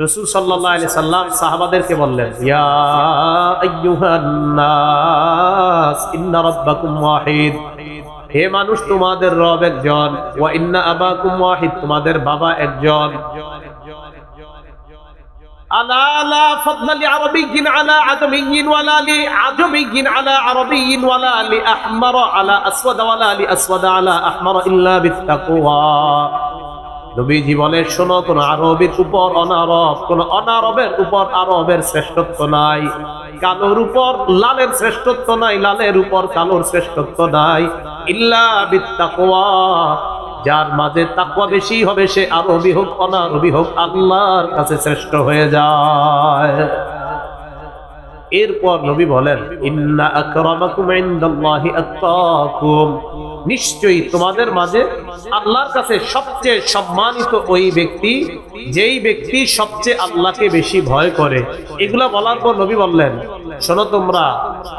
রাসূল সাল্লাল্লাহু আলাইহি সাল্লাম সাহাবাদেরকে বললেন, ইয়া আইয়ুহান নাস ইন্না রাব্বাকুম ওয়াহিদ, হে মানুষ তোমাদের রব একজন, ওয়া ইন্না আবাকুম ওয়াহিদ, তোমাদের বাবা একজন। আলা লা ফাদলা লিআরাবিয়্যিন আলা আজমিয়্যিন ওয়ালা লিআজমিয়্যিন আলা আরাবিয়্যিন ওয়ালা লিআহমারা আলা আসওয়াদ ওয়ালা লিআসওয়াদা আলা আহমারা ইল্লা বিত্তাকওয়া। নবীজি বলে, শোনো, কোন আরবের উপর অনারব, কোন অনারবের উপর আরবের শ্রেষ্ঠত্ব নাই, কালোর উপর লালের শ্রেষ্ঠত্ব নাই, লালের উপর কালোর শ্রেষ্ঠত্ব নাই, ইল্লা বিত্তাকওয়া, যার মাঝে তাকওয়া বেশি হবে সে আরবি হোক অনারবি হোক আল্লাহর কাছে শ্রেষ্ঠ হয়ে যায়। এরপর নবী বলেন, ইন্না আকরামাকুম ইনদাল্লাহি আতকাকুম, নিশ্চয়ই তোমাদের মাঝে আল্লাহর কাছে সবচেয়ে সম্মানিত ওই ব্যক্তি, যেই ব্যক্তি সবচেয়ে আল্লাহকে বেশি ভয় করে। এগুলা বলার পর নবী বললেন, শোনো তোমরা,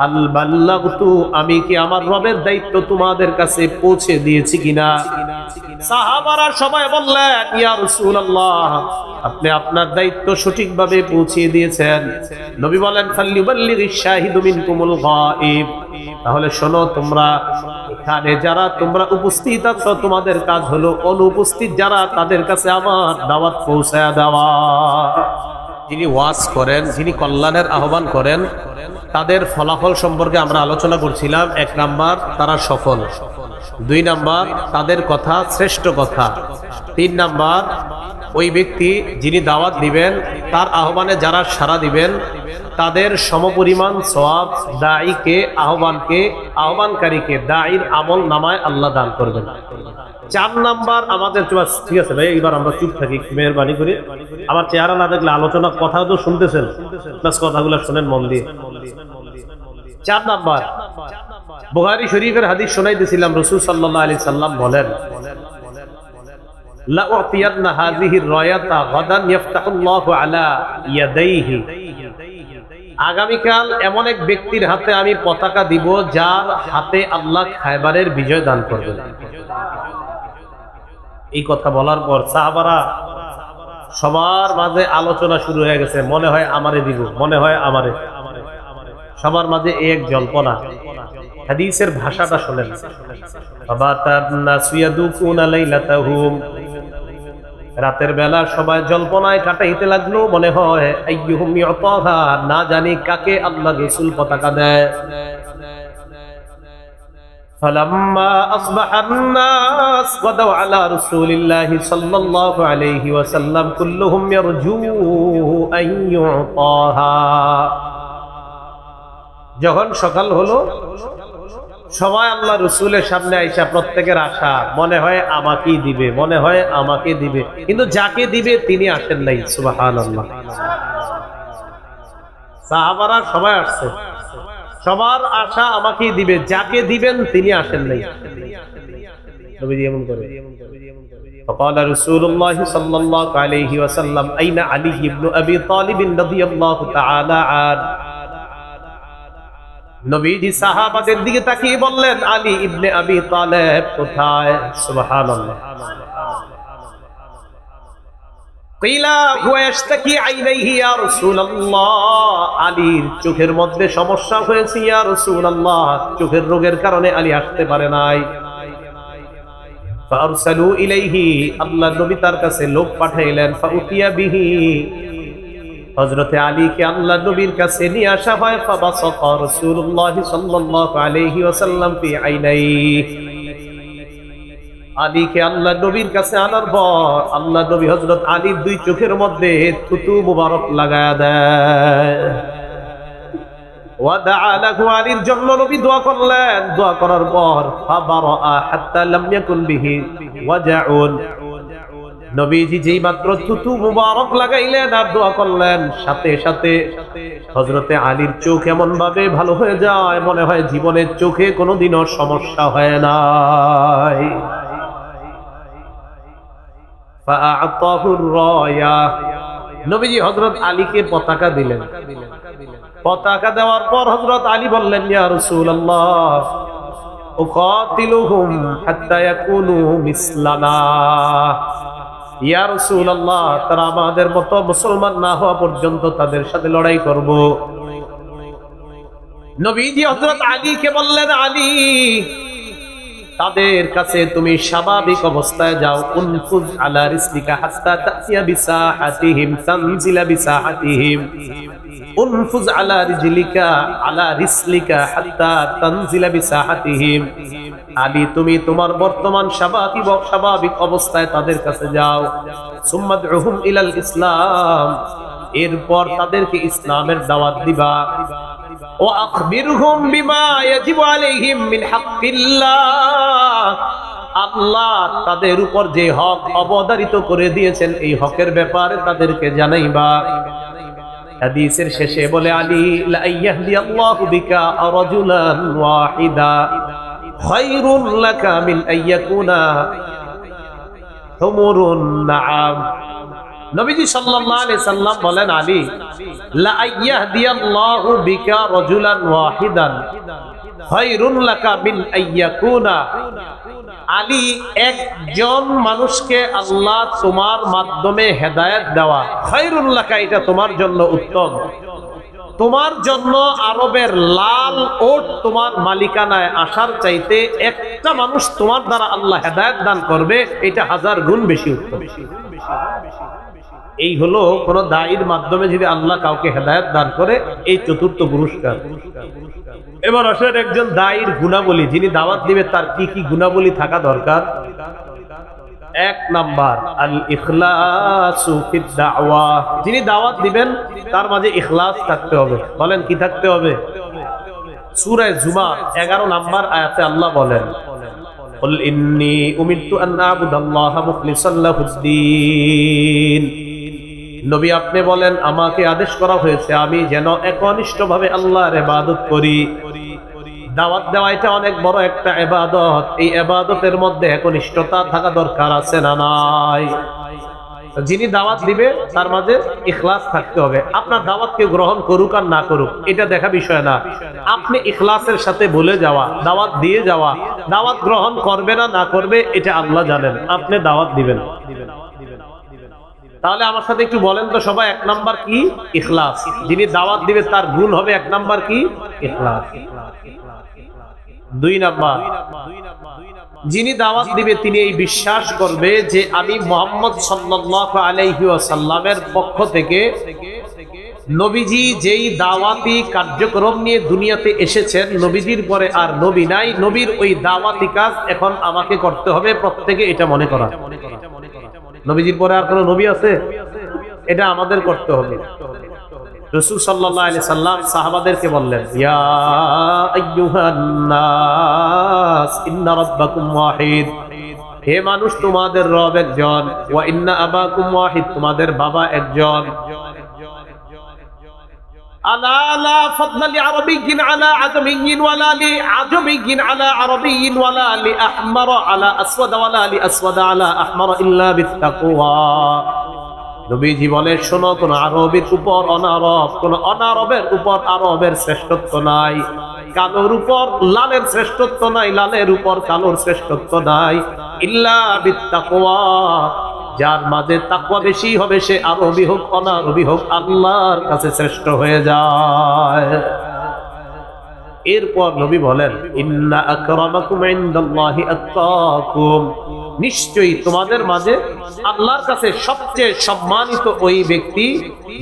আল বাল্লাগতু, আমি কি আমার রবের দায়িত্ব তোমাদের কাছে পৌঁছে দিয়েছি কিনা? সাহাবারা সবাই বললেন, ইয়া রাসূলুল্লাহ, আপনি আপনার দায়িত্ব সঠিকভাবে পৌঁছে দিয়েছেন। নবী বলেন, ফালইউবাল্লিগিশ শাহিদু মিনকুমুল গায়ব, তাহলে শোনো তোমরা, এখানে যারা তোমরা উপস্থিত আছো তোমাদের কাজ হলো অনুপস্থিত যারা তাদের কাছে আমার দাওয়াত পৌঁছায়া দেওয়া। যিনি ওয়াজ করেন, যিনি কল্যাণের আহ্বান করেন, তাদের ফলাফল সম্পর্কে আমরা আলোচনা করছিলাম। 1 নাম্বার, তারা সফল। 2 নাম্বার, তাদের কথা শ্রেষ্ঠ কথা। 3 নাম্বার, ওই ব্যক্তি যিনি দাওয়াত দিবেন তার আহ্বানে যারা সাড়া দিবেন তাদের সমপরিমাণ সওয়াব দাঈকে, আহ্বানকারীকে, দাঈর আমল নামায় আল্লাহ দান করবেন। 4 নাম্বার, আমাদের ঠিক আছে ভাই, এবার আমরা চুপ থাকি মেহেরবানি করে। আমার চেহারা না দেখলে আলোচনা কথা তো শুনতেছেন, প্লাস কথাগুলো শুনেন মন দিয়ে। 4 নাম্বার, বুখারী শরীফের হাদিস শোনাইতেছিলাম, রাসূল সাল্লাল্লাহু আলাইহি সাল্লাম বলেন, লা উতিয়ান্না হাযিহির রায়াতা গাদান ইফতাহুল্লাহু আলা ইয়াদাইহি, আগামীকাল এমন এক ব্যক্তির হাতে আমি পতাকা দিব যার হাতে আল্লাহ খায়বারের বিজয় দান করবেন। এই কথা বলার পর সাহাবারা সবার মাঝে আলোচনা শুরু হয়ে গেছে, মনে হয় আমারে দিব, মনে হয় আমারে। সবার মাঝে এক জল্পনা। হাদিসের ভাষাটা শোনেন, রাতের বেলা সবাই জল্পনায় কাটাইতে লাগলো, মনে হয় আইয়ুহুম ইউতাহা, না জানি কাকে আল্লাহ রাসূল পতাকা দেয়। ফালাম্মা আসবাহান নাস গাদাউ আলা রাসূলিল্লাহি সাল্লাল্লাহু আলাইহি ওয়াসাল্লাম কুল্লুহুম ইয়ারজু আন ইউতাহা, যখন সকাল হলো সবাই আল্লাহ রসুলের সামনে আইসা প্রত্যেকের আশা, মনে হয় আমাকেই দিবে, মনে হয় আমাকে দিবে, কিন্তু যাকে দিবে তিনি আসেন নাই। সুবহানাল্লাহ। সাহাবারা সবাই আসছে, সবার আশা আমাকেই দিবে, যাকে দিবেন তিনি আসেন নাই। নবীজি এমন করে فقال رسول الله صلى الله عليه وسلم أين علي بن أبي طالب رضي الله تعالى عنه, নবীজি সাহাবাদের দিকে তাকিয়ে বললেন, আলী ইবনে আবি তালেব কোথায়? সুবহানাল্লাহ। কিলা হুয়া ইশতাকি আইনাইহি ইয়া রাসূলুল্লাহ, আলীর চোখের মধ্যে সমস্যা হয়েছে ইয়া রাসূলুল্লাহ, চোখের রোগের কারণে আলী আসতে পারে নাই। ফারসালু ইলাইহি, আল্লাহর নবী তার কাছে লোক পাঠাইলেন। ফাউতিয়া বিহি, হযরতে আলীকে আল্লাহ নবীর কাছে নিয়ে আসা হয়। ফাবাসাতা রাসূলুল্লাহ সাল্লাল্লাহু আলাইহি ওয়াসাল্লাম ফি আইনাইহি, আলীকে আল্লাহ নবীর কাছে আনার পর আল্লাহ নবী হযরত আলীর 2 চোখের মধ্যে থুতু মুবারক লাগায়া দেয়। ওয়া দাআ লাহু, আলীর জন্য নবী দোয়া করলেন। দোয়া করার পর ফাবারা হাত্তা লাম ইয়াকুন বিহি ওয়াজাউন, নবীজি যেই মাত্র থুতু মুবারক লাগাইলেন আর দোয়া করলেন, সাথে সাথে হযরতে আলীর চোখ এমন ভাবে ভালো হয়ে যায়, মনে হয় জীবনের চোখে কোনোদিনও সমস্যা হয় নাই। ফাআতাহুর রায়া, নবীজি হযরত আলীকে পতাকা দিলেন। পতাকা দেওয়ার পর হযরত আলী বললেন, ইয়া রাসূলুল্লাহ, উকাতিলুহুম হাত্তা ইয়াকুনু মিসলানা, ইয়া রাসূলুল্লাহ, তারা আমাদের মতো মুসলমান না হওয়া পর্যন্ত তাদের সাথে লড়াই করব। নবীজি হযরত আলীকে বললেন, আলী, তাদের কাছে তুমি স্বাভাবিক অবস্থায় যাও। উনফুজ আলা রিসলিকা হাত্তা তাতিয়া বিসাহাতিহিম তানজিলা বিসাহাতিহিম। উনফুজ আলা রিসলিকা হাত্তা তানজিলা বিসাহাতিহিম। আলী, তুমি তোমার বর্তমান স্বাভাবিক অবস্থায় তাদের কাছে যাও। সুম্মা দুহুম ইলাল ইসলাম, এরপর তাদেরকে ইসলামের দাওয়াত দিবা। ওয়া আখবিরহুম বিমা ইয়াজিবু আলাইহিম মিন হাক্কিল্লাহ, আল্লাহ তাদের উপর যে হক অবধারিত করে দিয়েছেন এই হকের ব্যাপারে তাদেরকে জানাইবা। হাদিসের শেষে বলে আলী, লা ইয়াহদিয়াল্লাহু বিকা রাজুলান ওয়াহিদা খায়রুন লাকা মিন আইয়াকুনা হুমুরুন নাআম। নবীজি সাল্লাল্লাহু আলাইহি সাল্লাম বলেন, আলী, লা ইয়াহদিয়াল্লাহু বিকা রাজুলান ওয়াহিদান খায়রুন লাকা মিন আইয়াকুনা। আলী, একজন মানুষকে আল্লাহ তোমার মাধ্যমে হেদায়েত দেওয়া, খায়রুন লাকা, এটা তোমার জন্য উত্তম। তোমার জন্য আরবের লাল ওট তোমার মালিকানায় আসার চাইতে একটা মানুষ তোমার দ্বারা আল্লাহ হেদায়েত দান করবে, এটা 1000 গুণ বেশি উত্তম। এই হলো কোন দায়ীর মাধ্যমে যদি আল্লাহ কাউকে হেদায়েত দান করে, এই চতুর্থ পুরস্কার। এবার আসলে একজন দায়ীর গুণাবলী, যিনি দাওয়াত দিবে তার কি কি গুণাবলী থাকা দরকার। 1 নাম্বার, আল ইখলাসু ফিদ দাওয়া। যিনি দাওয়াত দিবেন তার মাঝে ইখলাস থাকতে হবে। বলেন, কি থাকতে হবে? সূরা জুমার 11 নাম্বার আয়াতে আল্লাহ বলেন, কুল ইন্নী উমিরতু আন আ'বুদাল্লাহা মুখলিসান লাহুদ-দ্বীন। নবী, আপনি বলেন, আমাকে আদেশ করা হয়েছে আমি যেন একনিষ্ঠভাবে আল্লাহর ইবাদত করি। দাওয়াত দেওয়া এটা অনেক বড় একটা ইবাদত। এই ইবাদতের মধ্যে একনিষ্ঠতা থাকা দরকার আছে না নাই? যিনি দাওয়াত দিবে তার মাঝে ইখলাস থাকতে হবে। আপনার দাওয়াতকে গ্রহণ করুক আর না করুক এটা দেখা বিষয় না। আপনি ইখলাসের সাথে বলে যাওয়া, দাওয়াত দিয়ে যাওয়া, দাওয়াত গ্রহণ করবে না না করবে এটা আল্লাহ জানেন, আপনি দাওয়াত দিবেন। তাহলে আমার সাথে একটু বলেন তো সবাই, 1 নাম্বার কি? ইখলাস। যিনি দাওয়াত দিবে তার গুণ হবে 1 নাম্বার কি? ইখলাস। 2 নাম্বার, যিনি দাওয়াত দিবে তিনি এই বিশ্বাস করবে যে আমি মুহাম্মদ সাল্লাল্লাহু আলাইহি ওয়াসাল্লামের পক্ষ থেকে নবীজি যেই দাওয়াতি কার্যক্রম নিয়ে দুনিয়াতে এসেছেন, নবীজির পরে আর নবী নাই, নবীর ওই দাওয়াতি কাজ এখন আমাকে করতে হবে। প্রত্যেকে এটা মনে করা, নবীজির পরে আর কোন নবী আছে? এটা আমাদের করতে হবে। রাসূল সাল্লাল্লাহু আলাইহি সাল্লাম সাহাবাদেরকে বললেন, ইয়া আইয়ুহান নাস ইন্না রাব্বাকুম ওয়াহিদ। হে মানুষ, তোমাদের রব একজন। ওয়া ইন্না আবাকুম ওয়াহিদ, তোমাদের বাবা একজন। আলা লা ফাদলা লিআরাবিয়্যিন আলা আজমিয়্যিন ওয়ালা লিআজমিয়্যিন আলা আরাবিয়্যিন ওয়ালা লিআহমারা আলা আসওয়াদ ওয়ালা লিআসওয়াদা আলা আহমারা ইল্লা বিত্তাকওয়া। নবীজি বলে, শোনো, কোন আরবের উপর অনারব, কোন অনারবের উপর আরবের শ্রেষ্ঠত্ব নাই। কালোর উপর লালের শ্রেষ্ঠত্ব নাই, লালের উপর কালোর শ্রেষ্ঠত্ব নাই, ইল্লা বিত্তাকওয়া। যার মাঝে তাকওয়া বেশি হবে সে আরবি হোক অনারবি হোক আল্লাহর কাছে শ্রেষ্ঠ হয়ে যায়। এরপর নবী বলেন, ইন্না আকরামাকুম ইনদাল্লাহি আতকাকুম। নিশ্চয়ই তোমাদের মাঝে আল্লাহর কাছে সবচেয়ে সম্মানিত ওই ব্যক্তি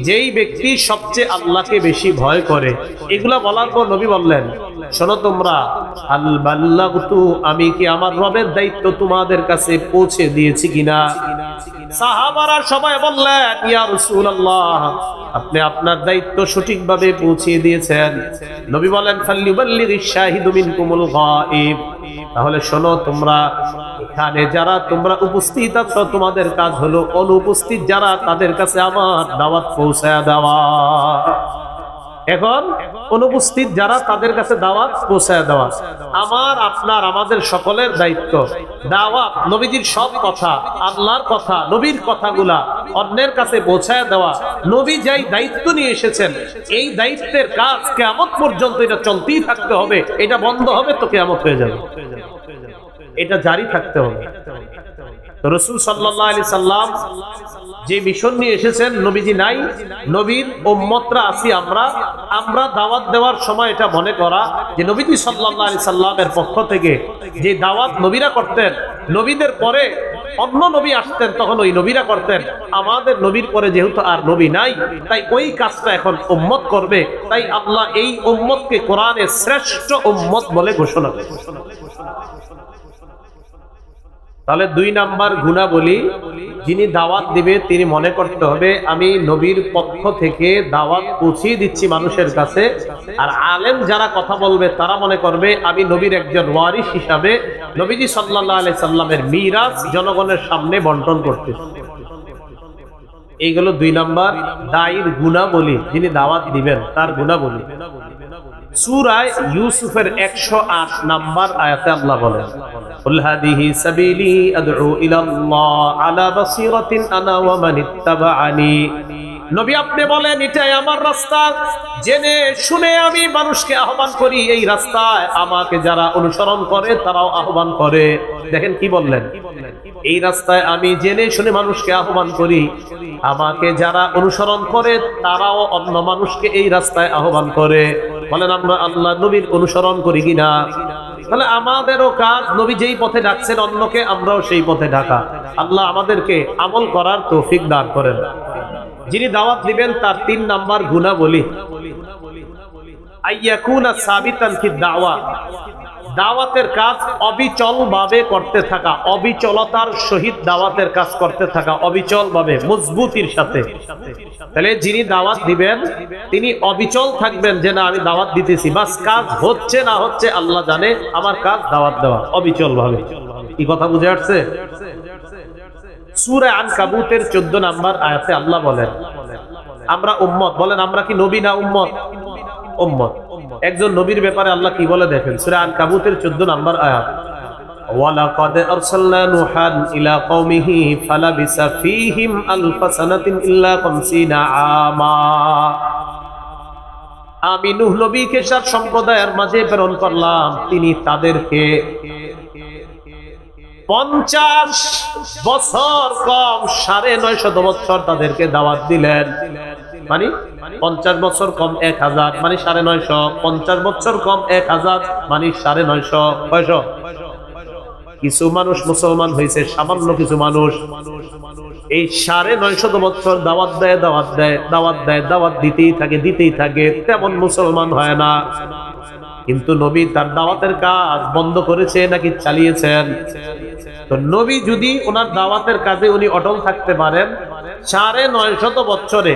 যেই ব্যক্তি সবচেয়ে আল্লাহকে বেশি ভয় করে। এগুলা বলার পর নবী বললেন, শোনো তোমরা, আল বাল্লাগতু, আমি কি আমার রবের দায়িত্ব তোমাদের কাছে পৌঁছে দিয়েছি কিনা? সাহাবারা সবাই বললেন, ইয়া রাসূলুল্লাহ, আপনি আপনার দায়িত্ব সঠিকভাবে পৌঁছে দিয়েছেন। নবী বলেন, ফালইউবাল্লিগিশ শাহিদু মিনকুমুল গায়ব। তাহলে শোনো, তোমরা এখানে যারা তোমরা উপস্থিত আছো, তোমাদের কাজ হলো অনুপস্থিত যারা তাদের কাছে আমার দাওয়াত পৌঁছায়া দেওয়া। এখন অনুপস্থিত যারা তাদের কাছে দাওয়াত পৌঁছায়া দেওয়া আমার, আপনার, আমাদের সকলের দায়িত্ব। দাওয়াত, নবীজির সব কথা, আল্লাহর কথা, নবীর কথাগুলা অন্যের কাছে পৌঁছায়া দেওয়া। নবী যেই দায়িত্ব নিয়ে এসেছেন এই দায়িত্বের কাজ কিয়ামত পর্যন্ত এটা চলতেই থাকতে হবে। এটা বন্ধ হবে তো কিয়ামত হয়ে যাবে, এটা জারি থাকতে হবে। তো রাসূল সাল্লাল্লাহু আলাইহি সাল্লাম যে মিশন নিয়ে এসেছেন, নবীজি নাই, নবীর উম্মতরা আছি আমরা দাওয়াত দেওয়ার সময় এটা মনে করা যে নবীজি সাল্লাল্লাহু আলাইহি সাল্লামের পক্ষ থেকে যে দাওয়াত নবীরা করতেন, নবীদের পরে অন্য নবী আসতেন তখন ওই নবীরা করতেন, আমাদের নবীর পরে যেহেতু আর নবী নাই তাই ওই কাজটা এখন উম্মত করবে। তাই আল্লাহ এই উম্মতকে কোরআনে শ্রেষ্ঠ উম্মত বলে ঘোষণা করেছেন। তাহলে 2 নাম্বার গুণাবলী, যিনি দাওয়াত দিবে তিনি মনে করতে হবে আমি নবীর পক্ষ থেকে দাওয়াত পৌঁছিয়ে দিচ্ছি মানুষের কাছে। আর আলেম যারা কথা বলবে তারা মনে করবে আমি নবীর একজন ওয়ারিস হিসাবে নবীজি সাল্লাল্লাহু আলাইহি সাল্লামের মিরাজ জনগণের সামনে বন্টন করতেছি। এইগুলো 2 নাম্বার দায়ীর গুণাবলী, যিনি দাওয়াত দিবেন তার গুণাবলী। সূরা ইউসুফের 108 নাম্বার আয়াতে আল্লাহ বলেন, কুল হাদিহি সাবিলি আদউ ইলাল্লাহ আলা বাসীরাতিন আনা ওয়া মান ইত্তাবাআনি। নবী আপনি বলেন এটাই আমার রাস্তা, জেনে শুনে আমি মানুষকে আহ্বান করি এই রাস্তায়, আমাকে যারা অনুসরণ করে তারাও আহ্বান করে। দেখেন কি বললেন, এই রাস্তায় আমি জেনে শুনে মানুষকে আহ্বান করি, আমাকে যারা অনুসরণ করে তারাও অন্য মানুষকে এই রাস্তায় আহ্বান করে। বলেন আমরা আল্লাহ নবীর অনুসরণ করি কিনা? তাহলে আমাদেরও কাজ নবী যেই পথে ডাকছেন অন্যকে, আমরাও সেই পথে ডাকা। আল্লাহ আমাদেরকে আমল করার তৌফিক দান করেন। যিনি দাওয়াত দিবেন তার 3 নাম্বার গুণাবলী, আইয়াকুনা সাবিতান ফি দাওয়া, দাওয়াতের কাজ অবিচল ভাবে করতে থাকা, অবিচলতার সহিত দাওয়াতের কাজ করতে থাকা, অবিচল ভাবে মজবুতির সাথে। তাহলে যিনি দাওয়াত দিবেন তিনি অবিচল থাকবেন যে না আমি দাওয়াত দিতেছি, বাস কাজ হচ্ছে না হচ্ছে আল্লাহ জানে, আমার কাজ দাওয়াত দেওয়া, অবিচল ভাবে। কি কথা বুঝে আসছে? সূরা আনকাবুতের 14 নাম্বার আয়াতে আল্লাহ বলেন আমরা উম্মত। বলেন আমরা কি নবী না উম্মত? উম্মত। একজন নবীর ব্যাপারে আল্লাহ কি বলে দেখেন, সূরা আনকাবুতের 14 নাম্বার আয়াত, ওয়ালাকাদ আরসালনা নূহান ইলা কওমিহি ফালাবিসা ফীহিম আলফা সানাতিন ইল্লা 50 আমা। আমি নূহ নবীকে তার সম্প্রদায়ের মাঝে প্রেরণ করলাম, তিনি তাদেরকে 50 বছর কম 950 বছর তাদেরকে দাওয়াত দিলেন। মানে 50 বছর কম 1000 মানে 950, 50 বছর কম 1000 মানে 950। কয়শো? কিছু মানুষ মুসলমান হয়েছে, সামান্য কিছু মানুষ এই 950 বছর দাওয়াত দেয়, দাওয়াত দেয়, দাওয়াত দেয়, দাওয়াত দিতেই থাকে, তেমন মুসলমান হয় না। কিন্তু নবী তার দাওয়াতের কাজ বন্ধ করেছে নাকি চালিয়েছেন? তো নবী যদি ওনার দাওয়াতের কাজে উনি অটল থাকতে পারেন, 950 বছরে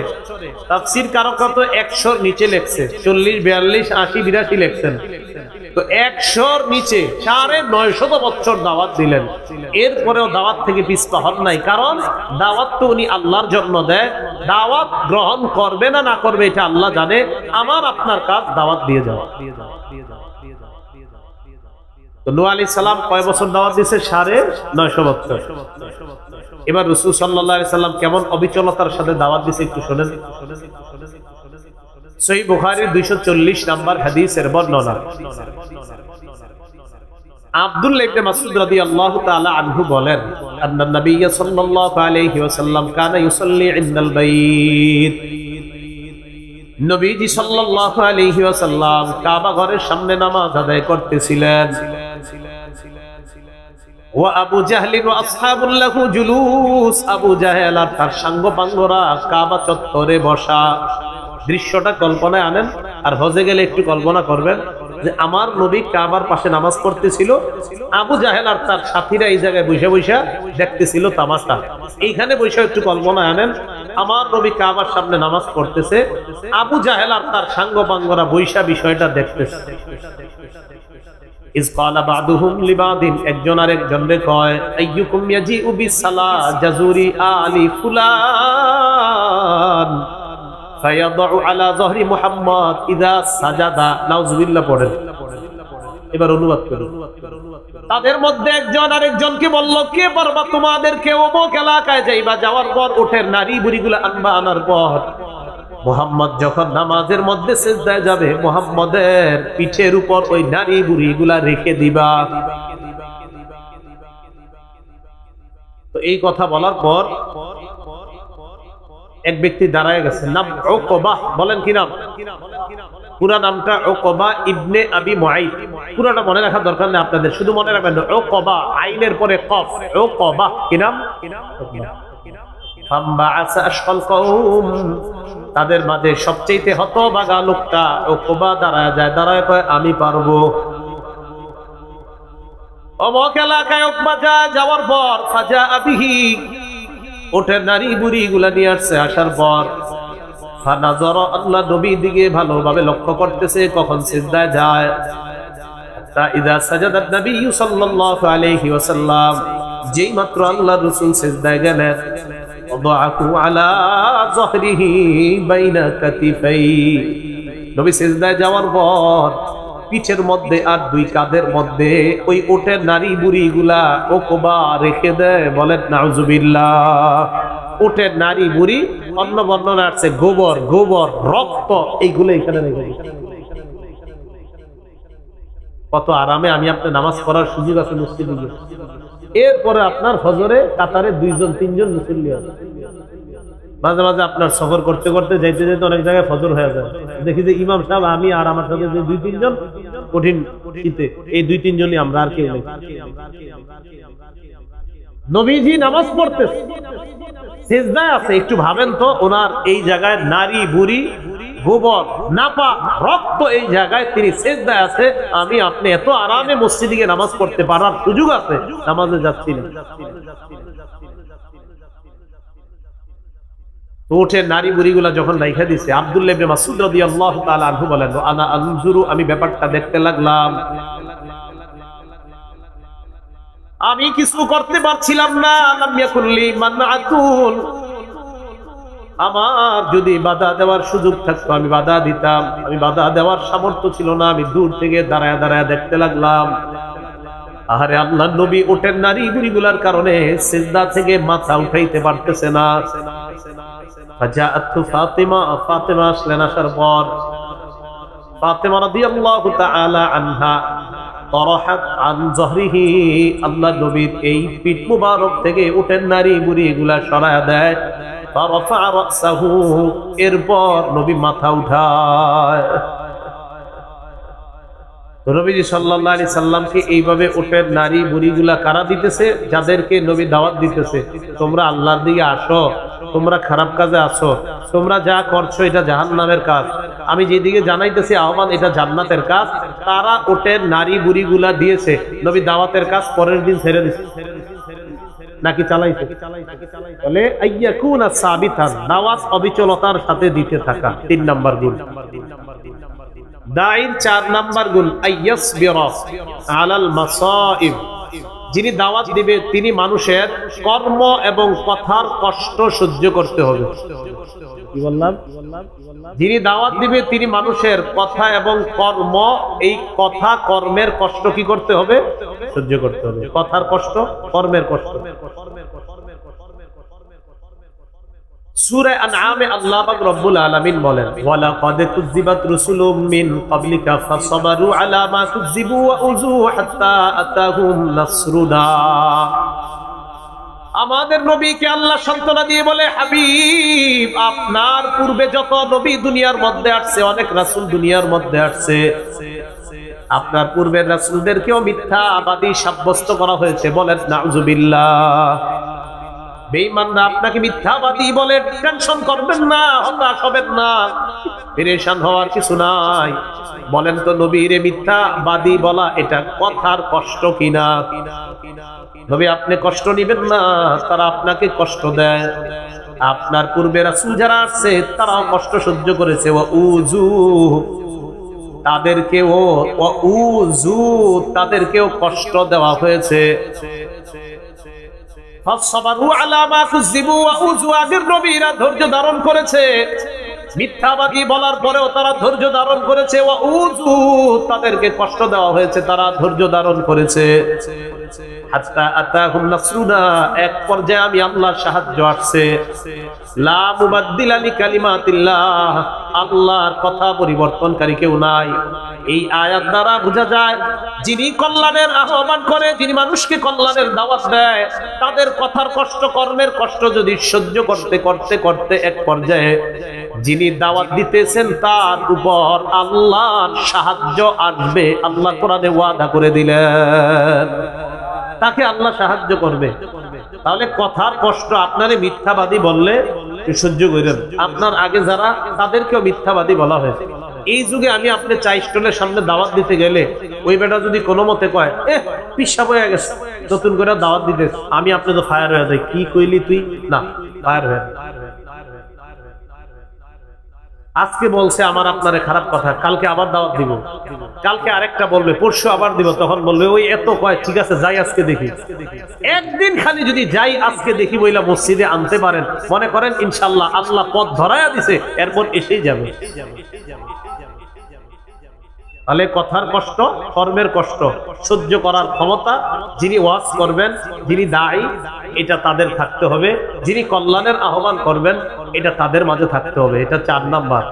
তাফসীর কারকত 100 নিচে লেখছে, 40, 42, 80, 82 লেখছেন। তো 100 নিচে 950 বছর দাওয়াত দিলেন, এরপরেও দাওয়াত থেকে পিছপা হন নাই। কারণ দাওয়াত তো উনি আল্লাহর জন্য দেয়, দাওয়াত গ্রহণ করবে না না করবে এটা আল্লাহ জানে। আমার আপনার কাজ দাওয়াত দিয়ে যাওয়া। তো নূহ আলাইহিস সালাম কয় বছর দাওয়াত দিয়েছে? 950 বছর। এবার রাসূল সাল্লাল্লাহু আলাইহি সাল্লাম কেমন অবিচলতার সাথে দাওয়াত দিয়েছে একটু শুনেন। সহিহ বুখারীর 240 নাম্বার হাদিসের বর্ণনা, আব্দুল্লাহ ইবনে মাসউদ রাদিয়াল্লাহু তাআলা আনহু বলেন, আন্না নবী সাল্লাল্লাহু আলাইহি ওয়াসাল্লাম কানা ইউসাল্লি ইনদাল বাইত। নবীজি সাল্লাল্লাহু আলাইহি ওয়াসাল্লাম কাবা ঘরের সামনে নামাজ আদায় করতেছিলেন। ওয়া আবু জাহল ওয়া আসহাবুল লাহু জুলুস, আবু জাহেল আর তার সাঙ্গপাঙ্গরা কাবা চত্বরে বসা। দৃশ্যটা কল্পনায় আনেন, আর হজে গেলে একটু কল্পনা করবেন যে আমার নবী কাবার পাশে নামাজ পড়তেছিল, আবু জাহেল আর তার সাথীরা এই জায়গায় বসে বসে দেখতেছিল তামাশা। এইখানে বসে একটু কল্পনা আনেন, আমার নবী কাবার সামনে নামাজ পড়তেছে, আবু জাহেল আর তার সাঙ্গপাঙ্গরা বৈশা বিষয়টা দেখতেছে। ইজ ক্বালা বাদুহুম লিবাদিন, একজন আরেকজনকে কয়, আইয়ুকুম ইয়াজিউ বিসসালাহ জাজুরি আলি ফুলান ফায়াদউ আলা যহরি মুহাম্মদ ইযা সাজাদা। নাউযুবিল্লাহ পড়েন। এবার অনুবাদ করুন। তাদের মধ্যে একজন আরেকজনকে বলল, কে পারবা তোমাদেরকে অমুক এলাকায় যাইবা, যাওয়ার পর উঠের নারী বুড়িগুলা আনবা, আনার পর মুহাম্মদ যখন নামাজের মধ্যে সিজদায় যাবে মুহাম্মদের পিঠের উপর ওই নারী বুড়িগুলা রেখে দিবা। তো এই কথা বলার পর এক ব্যক্তি দাঁড়ায় গেছে, নাম উকবা, বলেন কি নাম? পুরা নামটা উকবা ইবনে আবি মুআইদ। পুরাটা মনে রাখার দরকার নেই আপনাদের, শুধু মনে রাখবেন উকবা, আইনের পরে কফ, উকবা কি নাম? ফামবাআসা আশকাল কওম, তাদের মাঝে সবচেয়ে হতভাগা লোকটা উকবা দাঁড়ায় যায়, দাঁড়ায় কয় আমি পারবো। অমুক এলাকায় উকবা যায়, যাওয়ার পর ফাজা আবিহি, ওঠের নারী বুড়ি গুলা নিয়ে আসছে। আসার পর ফানাজর, আল্লাহ নবীর দিকে ভালোভাবে লক্ষ্য করতেছে কখন সিজদায় যায়। তা ইদা সাজাদাত নবী সাল্লাল্লাহু আলাইহি ওয়াসাল্লাম, যেই মাত্র আল্লাহর রাসূল সিজদায় গেলেন, ওয়াদাহু আলা যহরিহি বাইনা কাতিফাই, নবী সিজদায় যাওয়ার পর পিঠের মধ্যে আর দুই কাঁধের মধ্যে ওই ওঠের নারী বুড়ি গুলা উকবা রেখে দেয়। বলেন নাউজুবিল্লাহ। ওঠের নারী বুড়ি, অন্য বর্ণনা আছে গোবর, গোবর, রক্ত, এইগুলো এখানে রেখে দেয়। কত আরামে আমি আপনার নামাজ পড়ার সুযোগ আছে মসজিদে গিয়ে। এরপরে আপনার ফজরে কাতারে 2-3 মুসল্লি আছে। মাঝে মাঝে আপনার সফর করতে করতে যাইতে যাইতে অনেক জায়গায় ফজর হয়ে যায়, দেখি যে ইমাম সাহেব, আমি আর আমার সাথে যে 2-3 জন, কঠিন শীতে এই 2-3 জনই আমরা, আর কেউ নেই। নবীজি নামাজ পড়তেছে, সিজদায় আছে। একটু ভাবেন তো, ওনার এই জায়গায় নারী বুড়ি, গোবর, নাপা, রক্ত, এই জায়গায় তিনি সিজদায় আছে। আমি আপনি এত আরামে মসজিদে গিয়ে নামাজ পড়তে পারার সুযোগ আছে, নামাজে যাচ্ছি না। উঠে নারী বুড়িগুলা যখন রাইখা দিছে, আব্দুল্লাহ ইবনে মাসউদ রাদিয়াল্লাহু তাআলা আনহু বলেন, আনা আনজুরু, আমি ব্যাপারটা দেখতে লাগলাম, আমি কিছু করতে পারছিলাম না। লাম ইয়াকুল্লি মানআতুন, আমার যদি বাধা দেওয়ার সুযোগ থাকতো আমি বাধা দিতাম, আমি বাধা দেওয়ার সামর্থ্য ছিল না। আমি দূর থেকে দাঁড়ায় দাঁড়ায় দেখতে লাগলাম। আহারে আল্লাহর নবী ওঠেন নারী বুড়িগুলার কারণে সিজদা থেকে মাথা উঠাইতে পারতেছে না। ফাজাআতু ফাতিমা, ফাতিমা আসলেন। আসার পর ফাতিমা রাদিয়াল্লাহু তাআলা আনহা তরাহাত আন যহরিহি, আল্লাহর নবীর এই পিঠ মুবারক থেকে উঠেন নারী বুড়িগুলা সরায়া দেয়। ফারাফা রাসাহু, এরপর নবী মাথা উঠায়। নবীজি সাল্লাল্লাহু আলাইহি সাল্লামকে এইভাবে উঠেন নারী বুড়িগুলা কারা দিতেছে? যাদেরকে নবী দাওয়াত দিতেছে, তোমরা আল্লাহর দিকে আসো, তোমরা খারাপ কাজে আছো, তোমরা যা করছো এটা জাহান্নামের কাজ, আমি যেদিকে জানাইতেছি আহ্বান এটা জান্নাতের কাজ। তারা ওঠেন নারী বুড়িগুলা দিয়েছে, নবী দাওয়াতের কাজ পরের দিন ছেড়ে দিয়েছে নাকি চালাইছে? বলে আইয়াকুনা সাবিতান, দাওয়াত অবিচলতার সাথে দিতে থাকা 3 নাম্বার গুণ। দাঈর 4 নাম্বার গুণ আইয়াসবিরা আলাল মাসাইব, যিনি দাওয়াত দিবে তিনি মানুষের কর্ম এবং কথার কষ্ট সহ্য করতে হবে। কি বললাম? যিনি দাওয়াত দিবে তিনি মানুষের কথা এবং কর্ম, এই কথা কর্মের কষ্ট কি করতে হবে? সহ্য করতে হবে। কথার কষ্ট, কর্মের কষ্ট। সূরা আনআমে আল্লাহ পাক রব্বুল আলামিন বলেন, ওয়ালা ক্বাদ কুযিবাত রুসুলুম মিন ক্বাবলিকা ফাসবারু আলা মা কুযিবু ওয়া উযু হাত্তা আতাহুম নাসরুনা। আমাদের নবীকে আল্লাহ সান্ত্বনা দিয়ে বলে, হাবিব, আপনার পূর্বে যত নবী দুনিয়ার মধ্যে আসছে, অনেক রাসূল দুনিয়ার মধ্যে আসছে, আপনার পূর্বের রাসূলদেরকেও মিথ্যাবাদী সাব্যস্ত করা হয়েছে। বলেন নাউজুবিল্লাহ। বেঈমানরা আপনাকে মিথ্যাবাদী বলে, টেনশন করবেন না, হতাশ হবেন না, পেরেশান হওয়ার কিছু নাই। বলেন তো নবীরে মিথ্যাবাদী বলা এটা কথার কষ্ট কিনা? নবী আপনি কষ্ট নিবেন না, তারা আপনাকে কষ্ট দেয়। আপনার পূর্বে রাসূল যারা আসছে তারাও কষ্ট সহ্য করেছে। ওয়া উযু, তাদেরকেও কষ্ট দেওয়া হয়েছে। ফাসবারু আলা মা কুযিবু ওয়া উযু, আগের নবীরা ধৈর্য ধারণ করেছে, মিথ্যাবাদী বলার পরেও তারা ধৈর্য ধারণ করেছে, ওয়া উযু, তাদেরকে কষ্ট দেওয়া হয়েছে, তারা ধৈর্য ধারণ করেছে। হাত্তা আতাহুম নাসরুনা, এক পর্যায়ে আমি আল্লাহর সাহায্য আসছে। লা মুবাদদিলা লিকালিমাতিল্লাহ, আল্লাহর কথা পরিবর্তনকারী কেউ নাই। এই আয়াত দ্বারা বোঝা যায় যিনি কল্যাণের আহ্বান করে, যিনি মানুষকে কল্যাণের দাওয়াত দেয়, তাদের কথার কষ্ট, কর্মের কষ্ট যদি সহ্য করতে করতে করতে এক পর্যায়ে যিনি দাওয়াত দিতেছেন তার উপর আল্লাহর সাহায্য আসবে। আল্লাহ কোরআনে ওয়াদা করে দিলেন তাকে আল্লাহ সাহায্য করবে। তাহলে কথার কষ্ট, আপনারে মিথ্যাবাদী বললে সহ্য করেন, আপনার আগে যারা তাদেরকেও মিথ্যাবাদী বলা হয়েছে। এই যুগে আমি আপনি চা স্টলের সামনে দাওয়াত দিতে গেলে ওই বেটা যদি কোনো মতে কয় পিসাব হয়ে গেছে, নতুন করে দাওয়াত দিতে, আমি আপনি তো ফায়ার হয়ে যায়, কি কইলি তুই, না ফায়ার হয়ে। আজকে বলছে আমার আপনারে খারাপ কথা, কালকে আবার দাওয়াত দিব, কালকে আরেকটা বলবে, পরশু আবার দিব, তখন বলবে ওই এত কয়, ঠিক আছে যাই আজকে দেখি। একদিন খালি যদি যাই আজকে দেখি বইলা মসজিদে আনতে পারেন, মনে করেন ইনশাআল্লাহ আল্লাহ পথ ধরায়া দিছে, এরপর এসেই যাবে। তাহলে কথার কষ্ট, কর্মের কষ্ট সহ্য করার ক্ষমতা যিনি ওয়াজ করবেন, যিনি দায়ী, এটা তাদের থাকতে হবে। যিনি কল্যাণের আহ্বান করবেন, এটা তাদের মাঝে থাকতে হবে। এটা 4 নাম্বার।